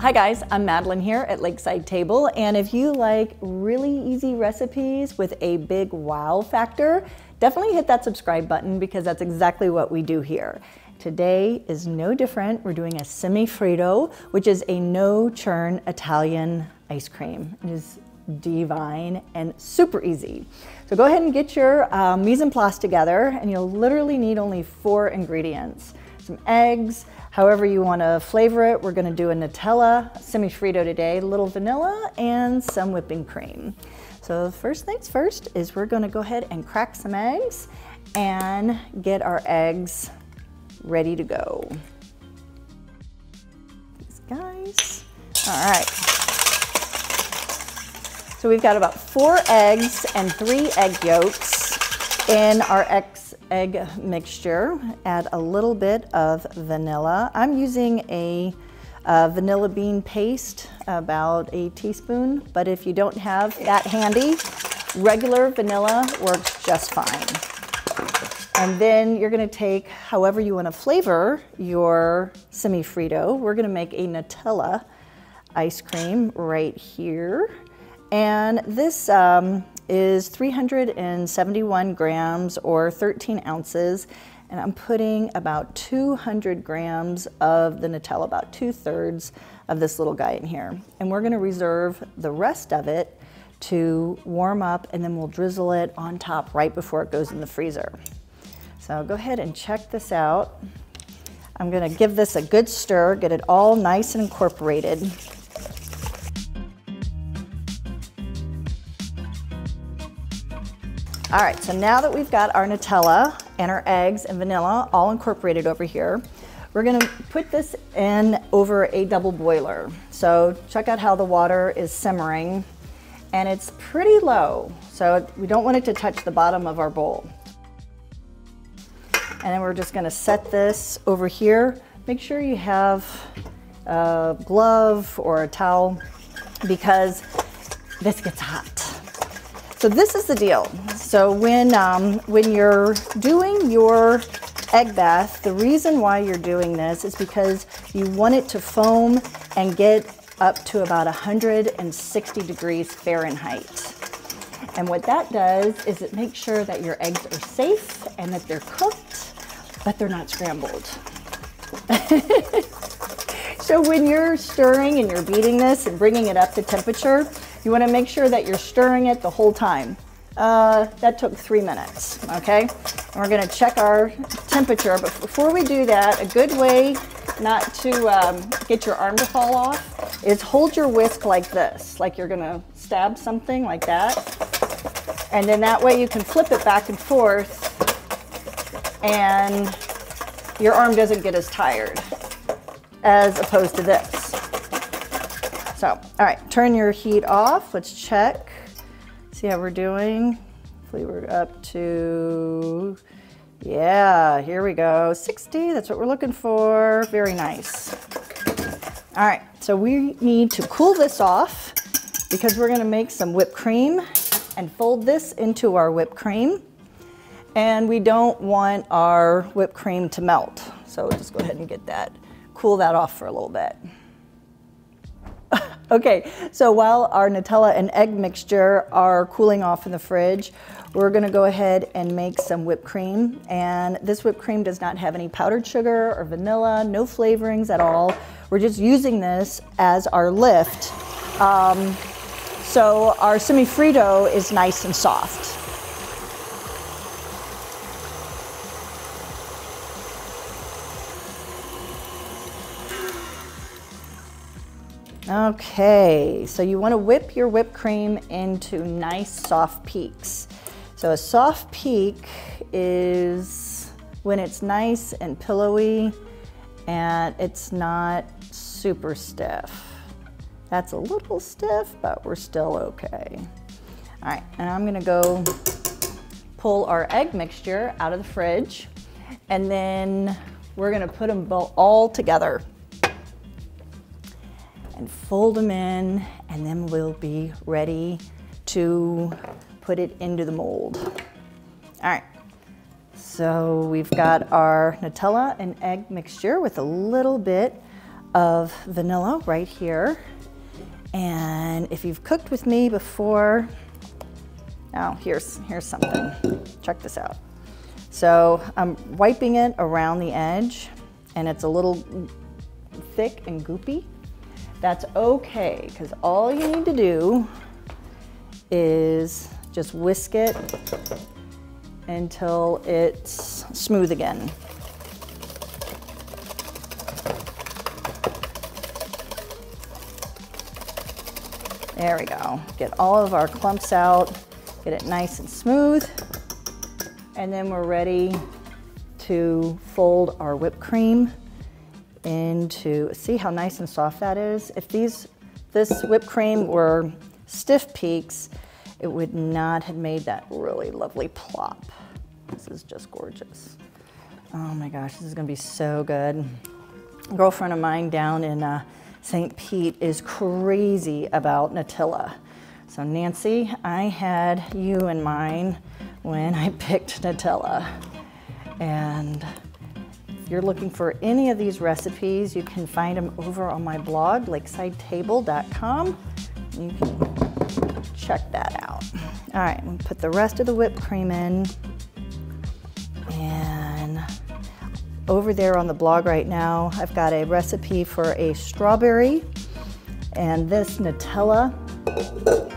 Hi guys, I'm Madeline here at Lakeside Table, and if you like really easy recipes with a big wow factor, definitely hit that subscribe button because that's exactly what we do here. Today is no different. We're doing a Semifreddo, which is a no-churn Italian ice cream. It is divine and super easy. So go ahead and get your mise en place together, and you'll literally need only 4 ingredients. Some eggs, however you want to flavor it. We're going to do a Nutella Semifreddo today, a little vanilla, and some whipping cream. So first things first is we're going to go ahead and crack some eggs and get our eggs ready to go. These guys. All right. So we've got about 4 eggs and 3 egg yolks in our egg mixture. Add a little bit of vanilla. I'm using a vanilla bean paste, about a teaspoon, but if you don't have that handy, regular vanilla works just fine. And then you're gonna take however you wanna flavor your Semifreddo. We're gonna make a Nutella ice cream right here. And this is 371 grams or 13 ounces. And I'm putting about 200 grams of the Nutella, about 2/3 of this little guy in here. And we're gonna reserve the rest of it to warm up, and then we'll drizzle it on top right before it goes in the freezer. So go ahead and check this out. I'm gonna give this a good stir, get it all nice and incorporated. All right, so now that we've got our Nutella and our eggs and vanilla all incorporated over here, we're gonna put this in over a double boiler. So check out how the water is simmering, and it's pretty low, so we don't want it to touch the bottom of our bowl. And then we're just gonna set this over here. Make sure you have a glove or a towel because this gets hot. So this is the deal. So when you're doing your egg bath, the reason why you're doing this is because you want it to foam and get up to about 160 degrees Fahrenheit. And what that does is it makes sure that your eggs are safe and that they're cooked, but they're not scrambled. So when you're stirring and you're beating this and bringing it up to temperature, you want to make sure that you're stirring it the whole time. That took 3 minutes, okay? And we're going to check our temperature, but before we do that, a good way not to get your arm to fall off is hold your whisk like this, like you're going to stab something like that. And then that way you can flip it back and forth and your arm doesn't get as tired as opposed to this. So, all right, turn your heat off. Let's check, see how we're doing. Hopefully we're up to, yeah, here we go, 60, that's what we're looking for. Very nice. All right, so we need to cool this off because we're gonna make some whipped cream and fold this into our whipped cream. And we don't want our whipped cream to melt. So just go ahead and get that, cool that off for a little bit. Okay, so while our Nutella and egg mixture are cooling off in the fridge, we're gonna go ahead and make some whipped cream. And this whipped cream does not have any powdered sugar or vanilla, no flavorings at all. We're just using this as our lift. So our Semifreddo is nice and soft. Okay, so you want to whip your whipped cream into nice soft peaks. So a soft peak is when it's nice and pillowy and it's not super stiff. That's a little stiff, but we're still okay. All right, and I'm gonna go pull our egg mixture out of the fridge, and then we're gonna put them all together and fold them in, and then we'll be ready to put it into the mold. All right, so we've got our Nutella and egg mixture with a little bit of vanilla right here. And if you've cooked with me before, now here's something. Check this out. So I'm wiping it around the edge and it's a little thick and goopy. That's okay, because all you need to do is just whisk it until it's smooth again. There we go. Get all of our clumps out, get it nice and smooth, and then we're ready to fold our whipped cream into, see how nice and soft that is? If this whipped cream were stiff peaks, it would not have made that really lovely plop. This is just gorgeous. Oh my gosh, this is gonna be so good. A girlfriend of mine down in St. Pete is crazy about Nutella. So Nancy, I had you in mind when I picked Nutella. And if you're looking for any of these recipes, you can find them over on my blog, lakesidetable.com. You can check that out. All right, we'll put the rest of the whipped cream in. And over there on the blog right now, I've got a recipe for a strawberry and this Nutella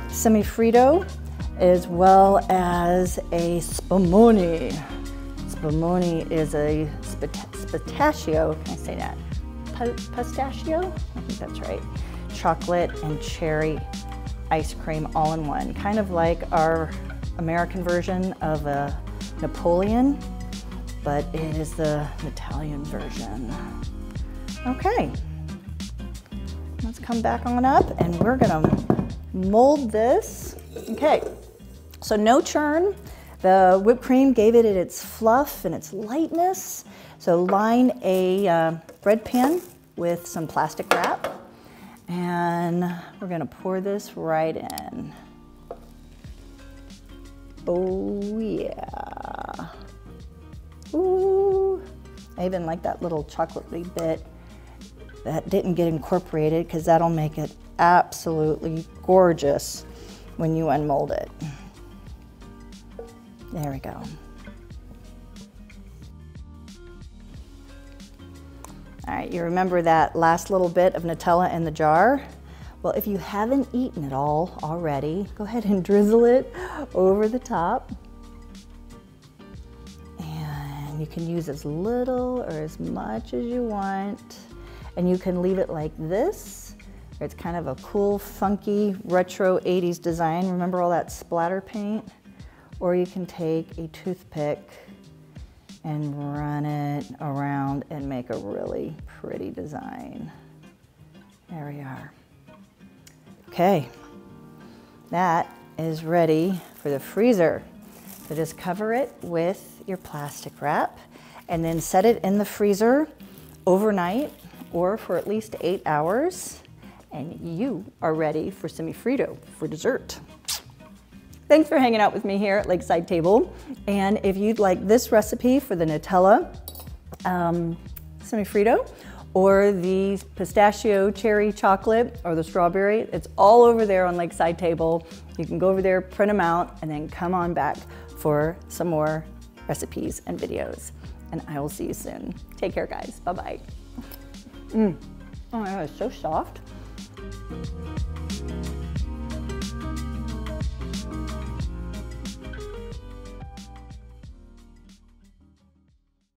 Semifreddo, as well as a spumoni. Spumoni is a pistachio, can I say that? Pistachio? I think that's right. Chocolate and cherry ice cream all in one. Kind of like our American version of a Napoleon, but it is the Italian version. Okay, let's come back on up and we're gonna mold this. Okay, so no churn. The whipped cream gave it its fluff and its lightness. So line a bread pan with some plastic wrap and we're gonna pour this right in. Oh yeah. Ooh, I even like that little chocolatey bit that didn't get incorporated because that'll make it absolutely gorgeous when you unmold it. There we go. All right, you remember that last little bit of Nutella in the jar? Well, if you haven't eaten it all already, go ahead and drizzle it over the top. You can use as little or as much as you want. And you can leave it like this. It's kind of a cool, funky, retro 80s design. Remember all that splatter paint? Or you can take a toothpick and run it around and make a really pretty design. There we are. Okay, that is ready for the freezer. So just cover it with your plastic wrap and then set it in the freezer overnight or for at least 8 hours, and you are ready for Semifreddo for dessert. Thanks for hanging out with me here at Lakeside Table. And if you'd like this recipe for the Nutella Semifreddo or the pistachio cherry chocolate or the strawberry, it's all over there on Lakeside Table. You can go over there, print them out, and then come on back for some more recipes and videos. And I will see you soon. Take care, guys. Bye-bye. Oh my God, it's so soft.